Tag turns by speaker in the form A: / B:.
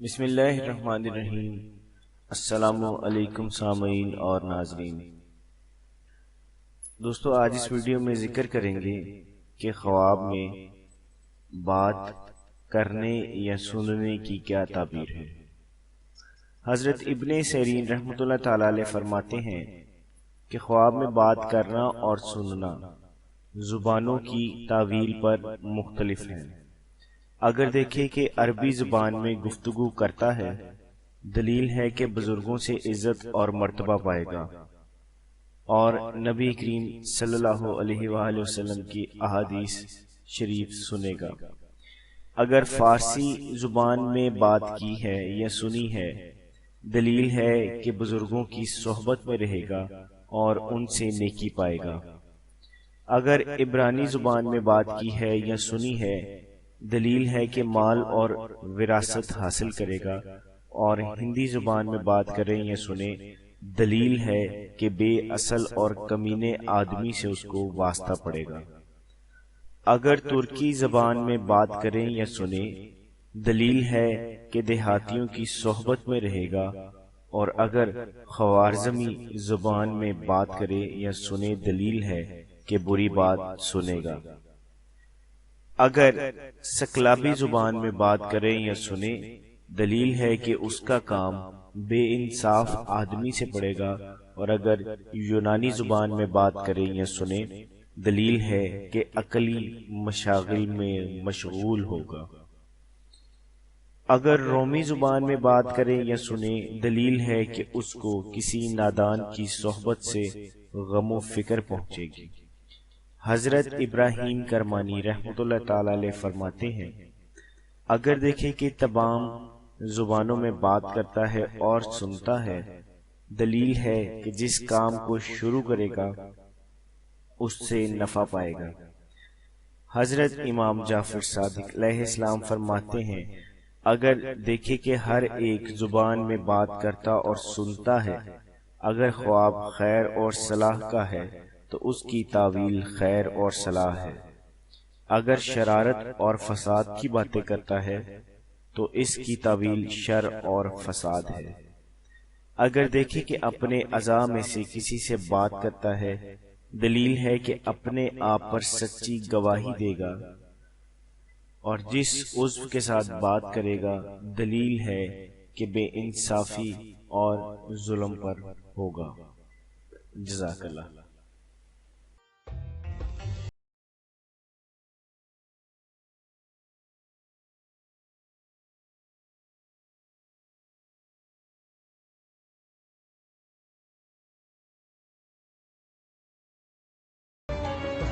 A: بسم اللہ الرحمن الرحیم۔ السلام علیکم سامعین اور ناظرین۔ دوستو، آج اس ویڈیو میں ذکر کریں گے کہ خواب میں بات کرنے یا سننے کی کیا تعبیر ہے۔ حضرت ابن سیرین رحمۃ اللہ تعالی علیہ فرماتے ہیں کہ خواب میں بات کرنا اور سننا زبانوں کی تعویل پر مختلف ہیں۔ اگر دیکھیں کہ عربی زبان میں گفتگو کرتا ہے، دلیل ہے کہ بزرگوں سے عزت اور مرتبہ پائے گا اور نبی کریم صلی اللہ علیہ وآلہ وسلم کی احادیث شریف سنے گا۔ اگر فارسی زبان میں بات کی ہے یا سنی ہے، دلیل ہے کہ بزرگوں کی صحبت میں رہے گا اور ان سے نیکی پائے گا۔ اگر عبرانی زبان میں بات کی ہے یا سنی ہے، دلیل ہے کہ مال اور وراثت حاصل کرے گا، اور ہندی زبان میں بات کریں یا سنیں، دلیل ہے کہ بے اصل اور کمینے آدمی سے اس کو واسطہ پڑے گا۔ اگر ترکی زبان میں بات کریں یا سنیں، دلیل ہے کہ دیہاتیوں کی صحبت میں رہے گا، اور اگر خوارزمی زبان میں بات کرے یا سنے، دلیل ہے کہ بری بات سنے گا۔ اگر سکلابی زبان میں بات کریں یا سنیں، دلیل ہے کہ اس کا کام بے انصاف آدمی سے پڑے گا، اور اگر یونانی زبان میں بات کریں یا سنیں، دلیل ہے کہ عقلی مشاغل میں مشغول ہوگا۔ اگر رومی زبان میں بات کریں یا سنیں، دلیل ہے کہ اس کو کسی نادان کی صحبت سے غم و فکر پہنچے گی۔ حضرت ابراہیم کرمانی رحمۃ اللہ تعالی علیہ فرماتے ہیں، اگر دیکھیں کہ تمام زبانوں میں بات کرتا ہے اور سنتا ہے، دلیل ہے کہ جس کام کو شروع کرے گا اس سے نفع پائے گا۔ حضرت امام جعفر صادق علیہ السلام فرماتے ہیں، اگر دیکھیں کہ ہر ایک زبان میں بات کرتا اور سنتا ہے، اگر خواب خیر اور صلاح کا ہے تو اس کی تعویل خیر اور صلاح ہے۔ اگر شرارت اور فساد کی باتیں کرتا ہے تو اس کی تعویل شر اور فساد ہے۔ اگر دیکھیں کہ اپنے اعضاء میں سے کسی سے بات کرتا ہے، دلیل ہے کہ اپنے آپ پر سچی گواہی دے گا، اور جس عضو کے ساتھ بات کرے گا، دلیل ہے کہ بے انصافی اور ظلم پر ہوگا۔ جزاک اللہ۔